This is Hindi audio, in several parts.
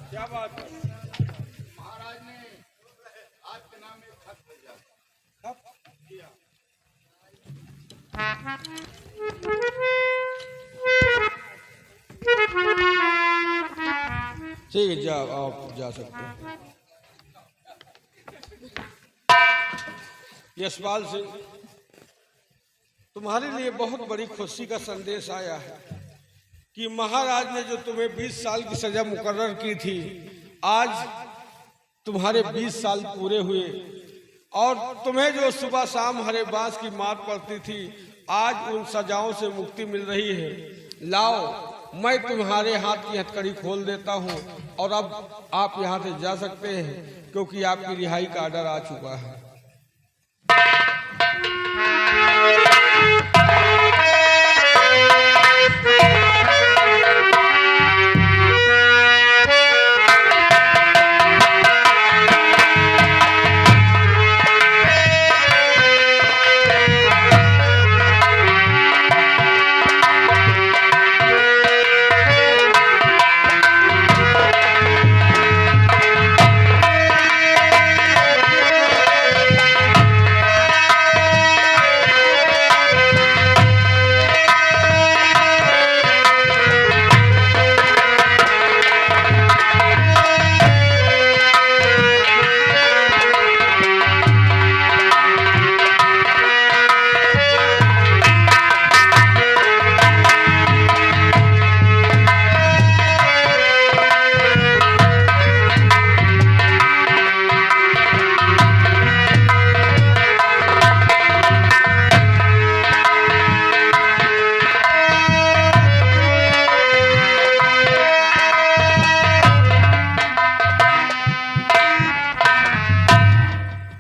क्या बात है? महाराज ने आपके नाम एक खत भेजा। ठीक है, जाओ, आप जा सकते हैं। यशपाल सिंह, तुम्हारे लिए बहुत बड़ी खुशी का संदेश आया है कि महाराज ने जो तुम्हें 20 साल की सजा मुकर्रर की थी, आज तुम्हारे 20 साल पूरे हुए और तुम्हें जो सुबह शाम हरे बांस की मार पड़ती थी, आज उन सजाओं से मुक्ति मिल रही है। लाओ, मैं तुम्हारे हाथ की हथकड़ी खोल देता हूं और अब आप यहां से जा सकते हैं, क्योंकि आपकी रिहाई का आर्डर आ चुका है।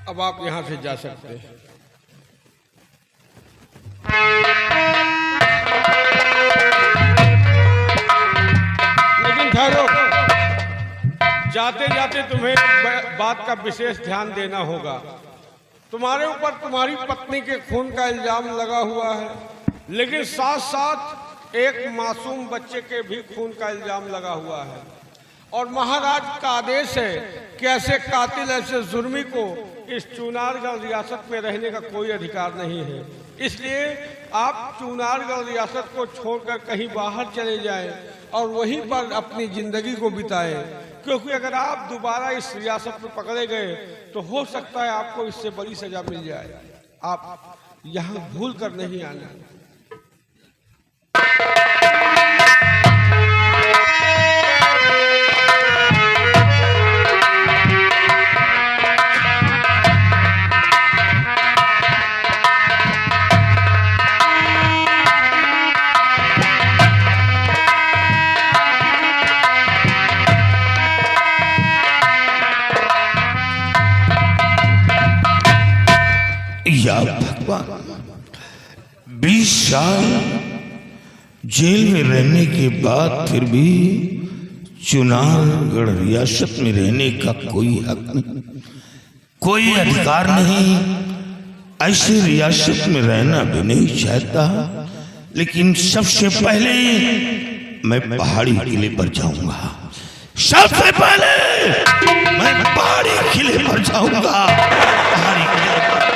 अब आप यहां से जा सकते हैं। लेकिन ठहरो, जाते जाते तुम्हें बात का विशेष ध्यान देना होगा। तुम्हारे ऊपर तुम्हारी पत्नी के खून का इल्जाम लगा हुआ है, लेकिन साथ साथ एक मासूम बच्चे के भी खून का इल्जाम लगा हुआ है और महाराज का आदेश है कि ऐसे कातिल, ऐसे जुर्मी को इस चुनारगढ़ रियासत में रहने का कोई अधिकार नहीं है। इसलिए आप चुनारगढ़ रियासत को छोड़कर कहीं बाहर चले जाएं और वहीं पर अपनी जिंदगी को बिताएं, क्योंकि अगर आप दोबारा इस रियासत में पकड़े गए तो हो सकता है आपको इससे बड़ी सजा मिल जाए। आप यहाँ भूल कर नहीं आना। या भगवान, 20 साल जेल में रहने के बाद फिर भी चुनारगढ़ रियासत में रहने का कोई हक नहीं, कोई अधिकार नहीं। ऐसी रियासत में रहना भी नहीं चाहता, लेकिन सबसे पहले मैं पहाड़ी किले पर जाऊंगा। सबसे पहले मैं पहाड़ी किले पर जाऊंगा। पहाड़ी किले पर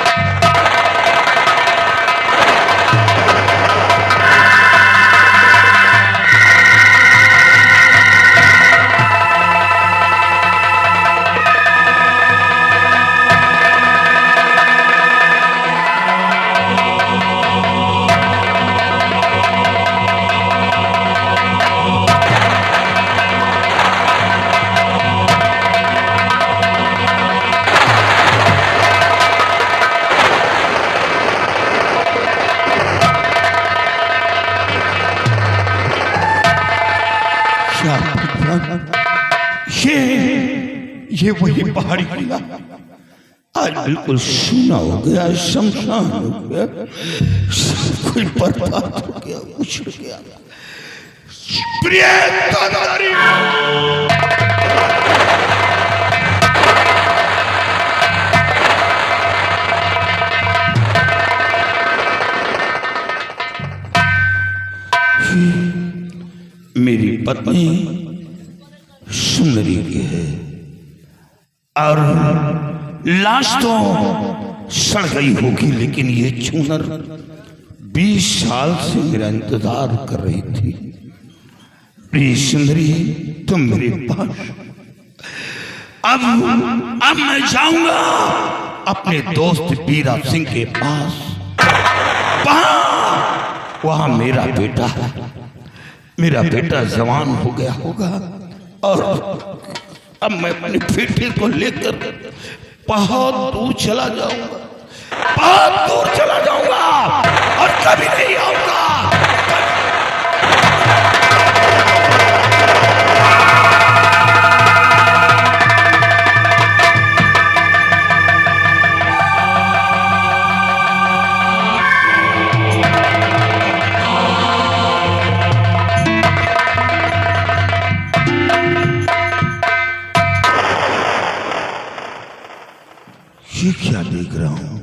ये वही पहाड़ी किला आज बिल्कुल सूना हो गया, शमशान हो गया, कोई बर्बाद हो गया, उछड़ गया। प्रिय दादाजी, मेरी पत्नी चुनरी की है और लाश तो सड़ गई होगी, लेकिन ये चुनर 20 साल से मेरा इंतजार कर रही थी। प्रिय सुंदरी, तुम मेरे पास। अब मैं जाऊंगा अपने दोस्त बीरा सिंह के पास। वहां मेरा बेटा है, मेरा बेटा जवान हो गया होगा और अब मैं अपने बेटे को लेकर बहुत दूर चला जाऊंगा, बहुत दूर चला जाऊंगा और कभी नहीं आऊंगा। ये क्या देख रहा हूं?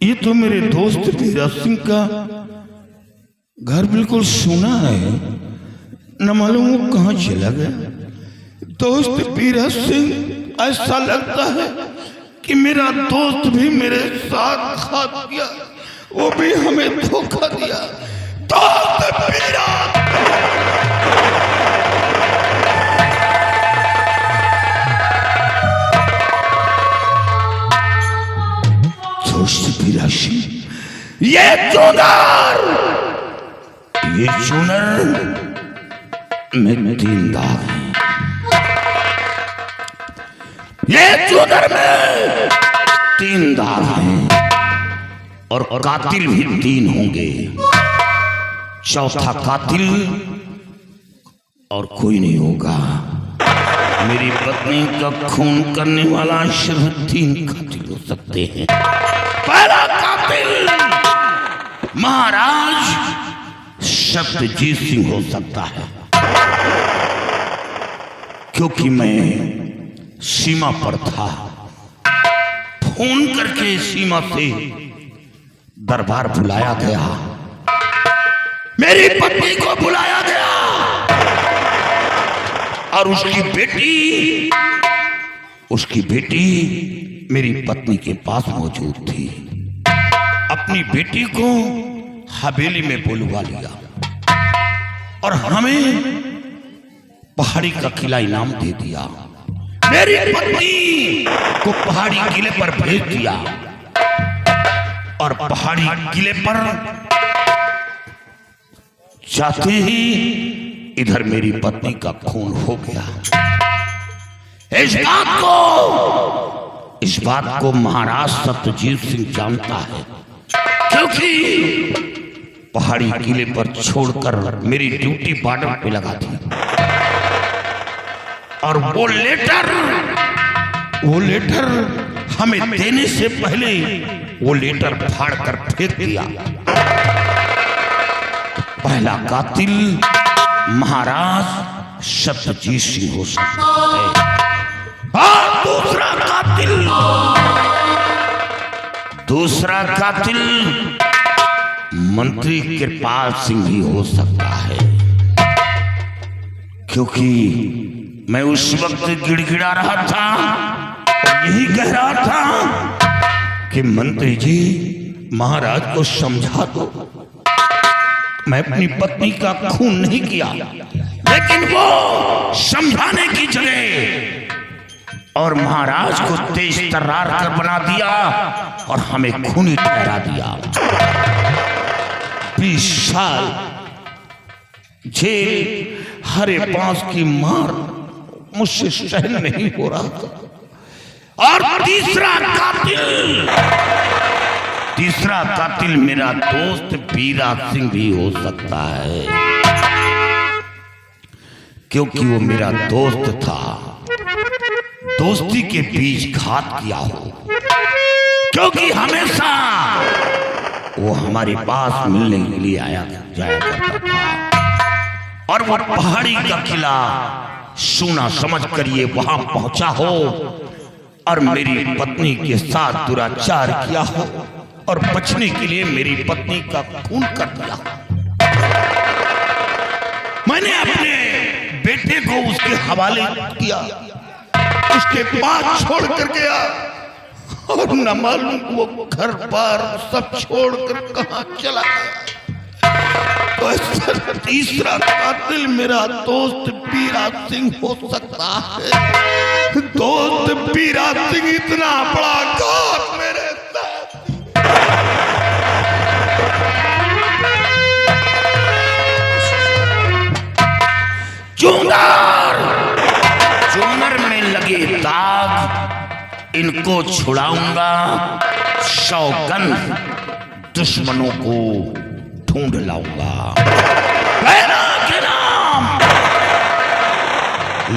ये तो मेरे दोस्त बीरा सिंह का घर बिल्कुल सूना है, न मालूम वो कहां चला गया। दोस्त बीरा सिंह, ऐसा लगता है कि मेरा दोस्त भी मेरे साथ खा गया, वो भी हमें धोखा दिया। दोस्त बीरा, दोस्त बीरा सिंह, ये चुनर में 3 दाग हैं। ये चुनर में 3 दाग हैं और कातिल भी 3 होंगे। चौथा कातिल और कोई नहीं होगा। मेरी पत्नी का खून करने वाला सिर्फ 3 कातिल हो सकते हैं। पहला कातिल महाराज सत्यजीत सिंह हो सकता है, क्योंकि मैं सीमा पर था। फोन करके सीमा से दरबार बुलाया गया, मेरी पत्नी को बुलाया गया और उसकी बेटी मेरी पत्नी के पास मौजूद थी। अपनी बेटी को हवेली में बुलवा लिया और हमें पहाड़ी का किला इनाम दे दिया। मेरी पत्नी को पहाड़ी किले पर भेज दिया और पहाड़ी किले पर जाते ही इधर मेरी पत्नी का खून हो गया। इस बात को महाराज सत्यजीत सिंह जानता है, क्योंकि पहाड़ी किले पर छोड़कर मेरी ड्यूटी बॉर्डर पे लगा थी और वो लेटर हमें देने से पहले वो लेटर फाड़ कर फेंक दिया। पहला कातिल महाराज सत्यजीत सिंह हो सकता है और दूसरा कातिल मंत्री कृपाल सिंह भी हो सकता है, क्योंकि मैं उस वक्त गिड़गिड़ा रहा था और यही कह रहा था कि मंत्री जी महाराज को समझा दो, मैं अपनी पत्नी का खून नहीं किया। लेकिन वो समझाने की जगह और महाराज को तेज तर्रार कर बना दिया और हमें खूनी ठहरा दिया। 20 साल जेल, हरे बांस की मार मुझसे सहन नहीं हो रहा था। और तीसरा कातिल मेरा दोस्त बीरा सिंह भी हो सकता है, क्योंकि वो मेरा दोस्त था। दोस्ती के बीच घात किया हो, क्योंकि हमेशा वो हमारे पास मिलने के लिए जाया करता था और वो पहाड़ी का किला सुना समझ कर ये वहां पहुंचा हो और मेरी पत्नी के साथ दुराचार किया हो और बचने के लिए मेरी पत्नी का खून कर दिया। मैंने अपने बेटे को उसके हवाले किया, उसके पास छोड़ कर गया और न मालूम वो घर बार सब छोड़कर कहां चला गया। तो ऐसा तीसरा कातिल मेरा दोस्त बीरा सिंह हो सकता है। दोस्त बीरा सिंह इतना बड़ा घात मेरे साथ। चूनर में लगे दाग इनको छुड़ाऊंगा, सौगंध दुश्मनों को ढूंढ लाऊंगा।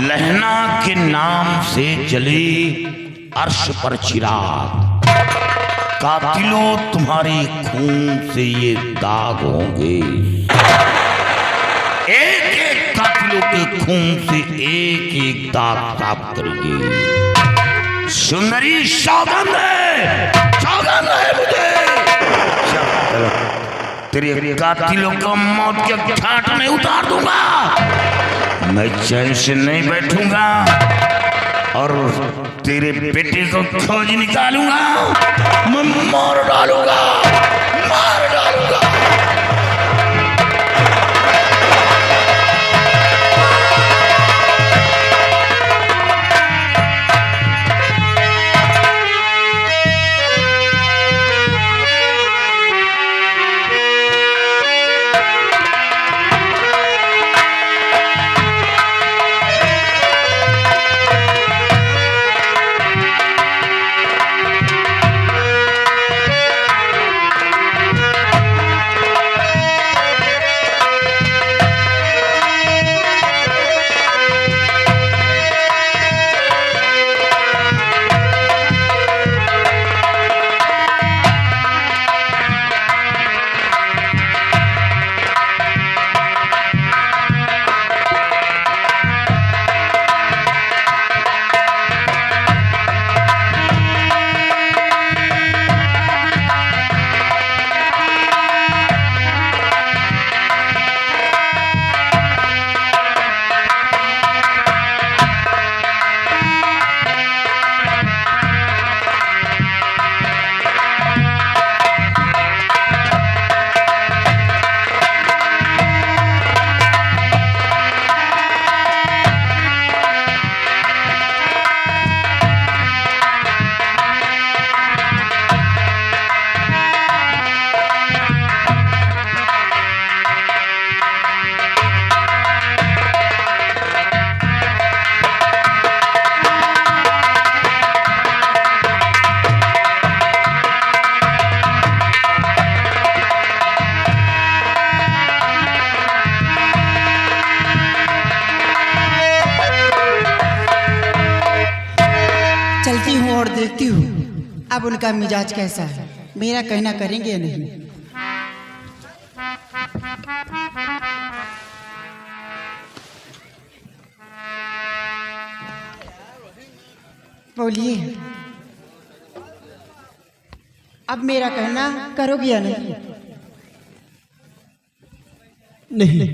लहना के नाम से जले अर्श पर चिराग, कातिलों तुम्हारे खून से ये दाग होंगे। एक एक कातिलों के खून से एक एक दाग साफ करेंगे। सुंदरी सौगंध है मुझे। जब तक तेरे कातिलों को मौत के घाट में उतार दूंगा, मैं चैन से नहीं बैठूंगा और तेरे बेटे को खोज निकालूंगा, मैं मार डालूंगा। और देखती हूँ अब उनका मिजाज कैसा है, मेरा कहना करेंगे या नहीं। बोलिए, अब मेरा कहना करोगे या नहीं? नहीं,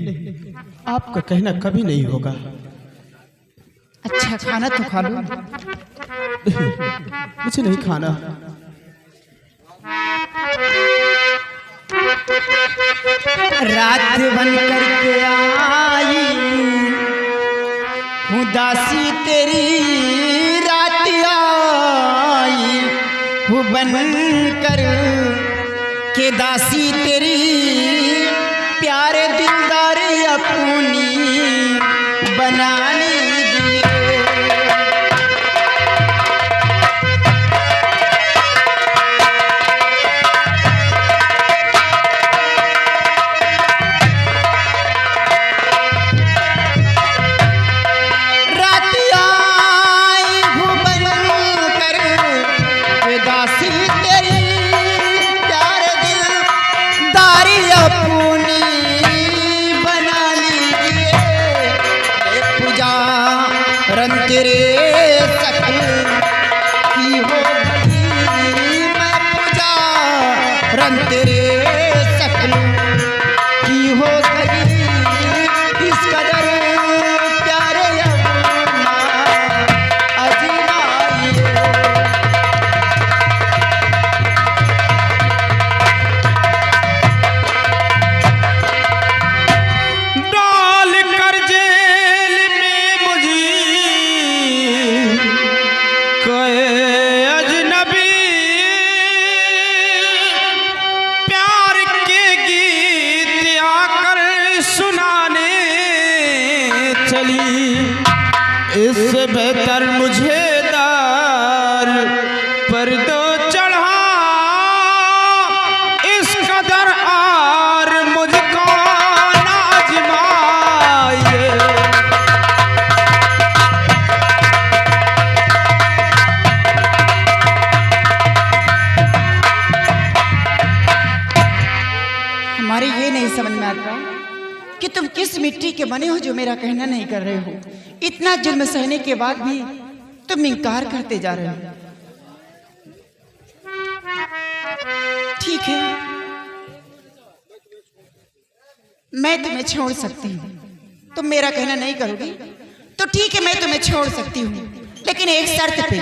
आपका कहना कभी नहीं होगा। अच्छा खाना तो खा लो। मुझे नहीं खाना। रात बन करके आई हूँ दासी तेरी, रात आई हूँ बन कर के दासी तेरी, प्यारे दिलदार अपनी बनाने तेरे सकल की हो गई, मैं पूजा रंग तेरे सकल की हो गई, इस कदर प्यारे बेहतर मुझे दार पर दो चढ़ा इस कदर आर मुझको नाजमाए। हमारे ये नहीं समझ में आता कि तुम किस मिट्टी के बने हो जो मेरा कहना नहीं कर रहे हो। इतना जुल्म सहने के बाद भी तुम इनकार करते जा रहे हो। ठीक है, मैं तुम्हें छोड़ सकती हूँ। तुम मेरा कहना नहीं करोगी तो ठीक है, मैं तुम्हें छोड़ सकती हूँ, लेकिन एक शर्त पे।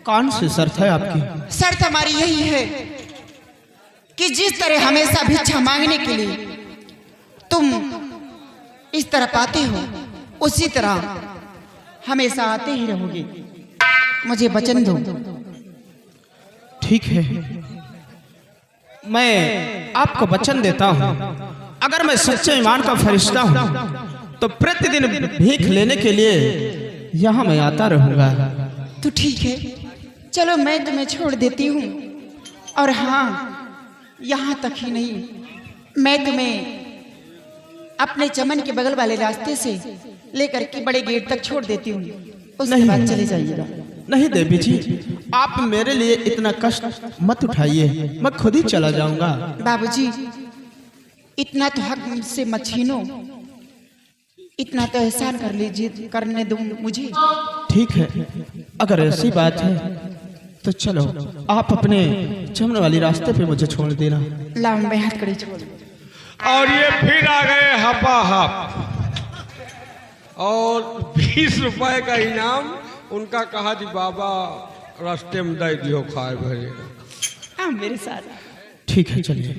कौन सी शर्त है आपकी? शर्त हमारी यही है कि जिस तरह हमेशा भिक्षा मांगने के लिए तुम इस तरह पाते हो, उसी तरह हमेशा आते ही रहोगे। मुझे वचन दो। ठीक है, मैं आपको वचन देता हूँ, अगर मैं सच्चे ईमान का फरिश्ता हूँ तो प्रतिदिन भीख लेने के लिए यहाँ मैं आता रहूँगा। तो ठीक है, चलो मैं तुम्हें छोड़ देती हूँ। और हाँ, यहाँ तक ही नहीं, मैं तुम्हें अपने चमन के बगल वाले रास्ते से लेकर के बड़े गेट तक छोड़ देती हूँ, उसके बाद चले जाइएगा। नहीं देवी जी, आप मेरे लिए इतना कष्ट मत उठाइए, मैं खुद ही चला जाऊंगा। बाबूजी, इतना तो हक मुझसे मत छीनो, इतना तो एहसान कर लीजिए, करने दो मुझे। ठीक है, अगर ऐसी बात है तो चलो, आप अपने चमन वाली रास्ते पे मुझे छोड़ देना। लाओ, मैं हाथ कड़ी छोड़। और ये फिर आ गए हपाहप, और 20 रुपए का इनाम उनका। कहा जी बाबा रास्ते में दे दियो, खाए भरे। हाँ, मेरे साथ। ठीक है, चलिए।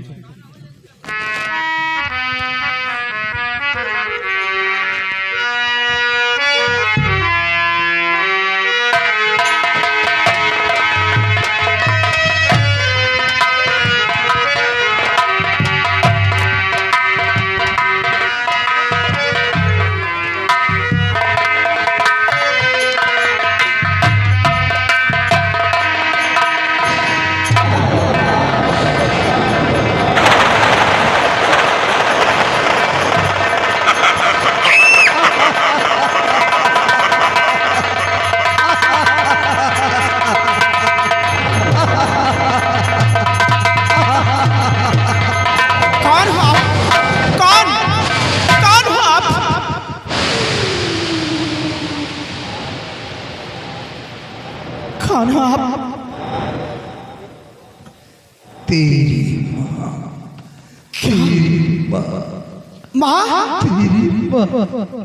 खाना आप? तेरी माँ? तेरी माँ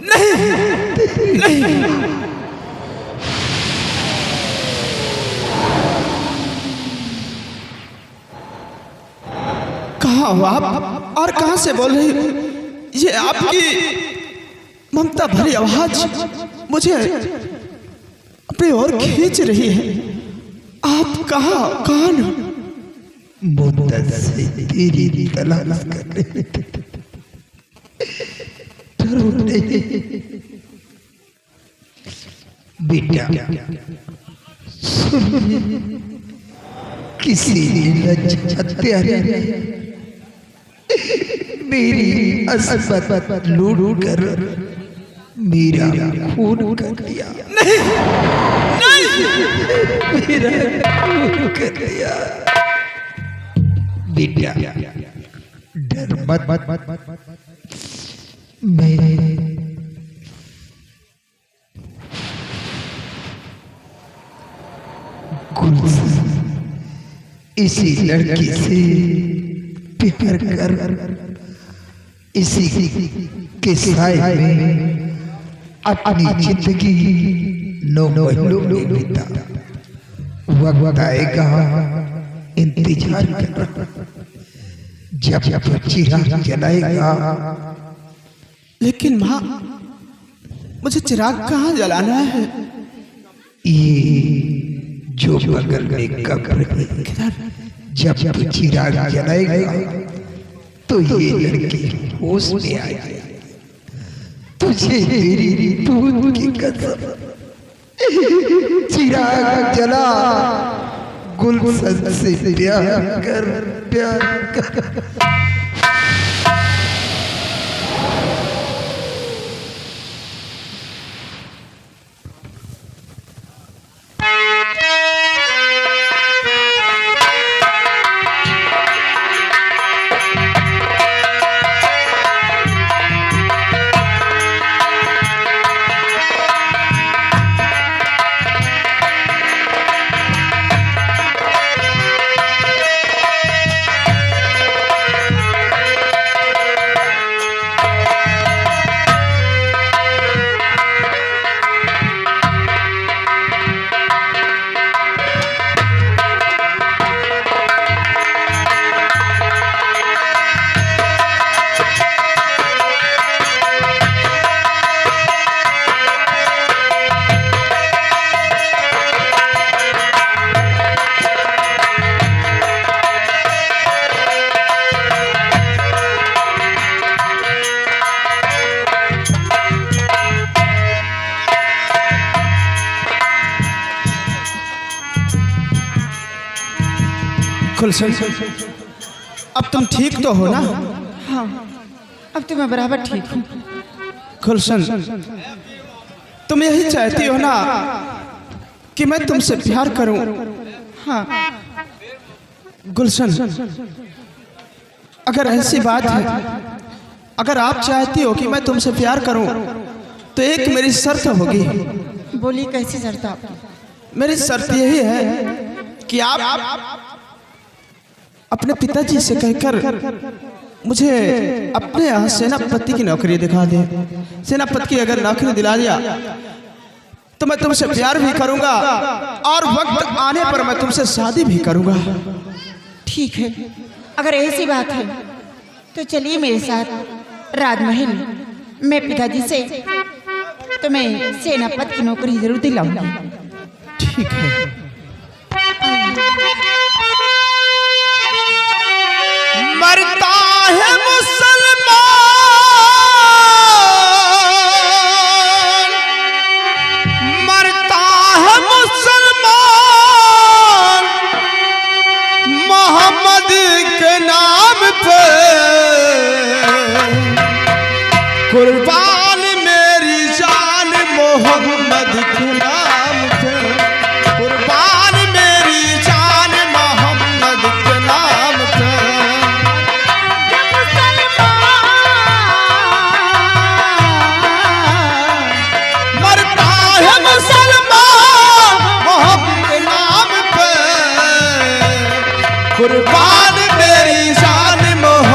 नहीं, कहाँ हो आप और कहाँ से बोल रही हो? ये आपकी ममता भरी आवाज मुझे अपनी ओर खींच रही है। आप कौन? मुद्दत से तेरी तलाश कर रहे थे। डरो नहीं बेटा, सुन, किसी हत्यारे ने मेरी अस्मत लूट कर मेरा खून कर दिया। नहीं, मेरा खून कर दिया। बेटा डर मत, मैं गुलशन इसी लड़की से प्यार कर इसी के साए में अपनी जिंदगी नो बिता। वक्त आएगा, इंतजार कर, जब चिराग जलाएगा। लेकिन माँ, मुझे चिराग कहाँ जलाना है? ये जो बगल में कब्र है, जब चिराग जलाएगा तो ये लड़की होश में आएगी। तुझे मेरी दूध की कसम चिराग जला गुलशन से प्यार कर। गुलशन, अब तुम ठीक तो हो ना? हाँ, अब तो मैं बराबर ठीक हूँ। गुलशन, तुम यही चाहती हो ना कि मैं तुमसे प्यार करूं? हाँ, गुलशन, अगर ऐसी बात है, अगर आप चाहती हो कि मैं तुमसे प्यार करूं, तो एक मेरी शर्त होगी। बोलिए कैसी शर्त आपकी? मेरी शर्त यही है कि आप अपने पिताजी से कहकर मुझे अपने यहाँ सेनापति की नौकरी दिखा दे। सेनापति की अगर नौकरी दिला दिया तो मैं तुमसे प्यार भी करूंगा और वक्त आने पर मैं तुमसे शादी भी करूंगा। ठीक है, अगर ऐसी बात है तो चलिए मेरे साथ राजमहल। मैं पिताजी से तुम्हें सेनापति की नौकरी जरूर दिलाऊंगी। ठीक है। मरता है मुसलमान, मरता है मुसलमान मोहम्मद के नाम पे। कुर्बान मेरी जान मोहम्मद के नाम पे। कुर्बान मेरी जान मोहम्मद के नाम पे। मरता है मुसलमान मोहम्मद के नाम पे। कुर्बान मेरी जान मोहम्मद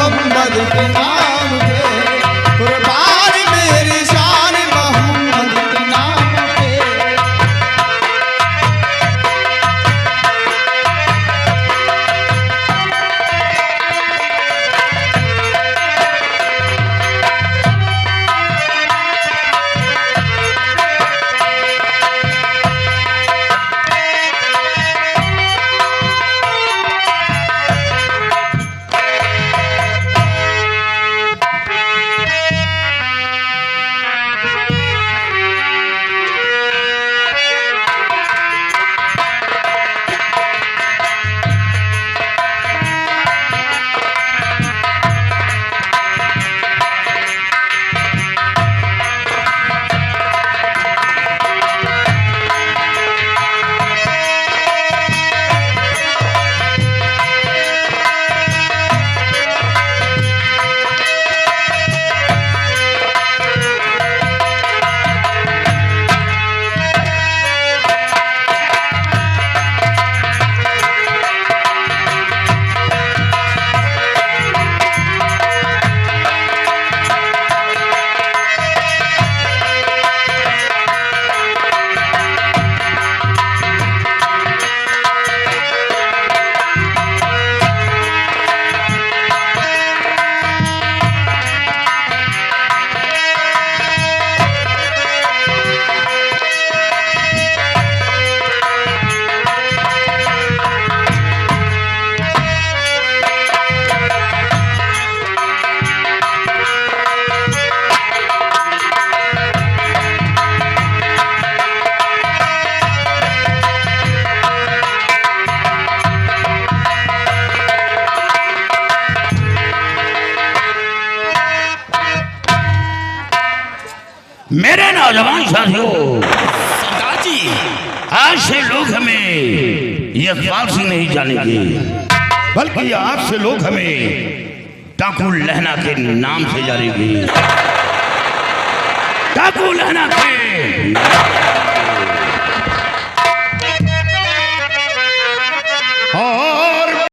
साथियों, सरदार जी, आज से लोग हमें यशपाल सिंह नहीं जानेंगे, बल्कि आज से लोग हमें टाकू लहना के नाम से जानेंगे। टाकू लहना के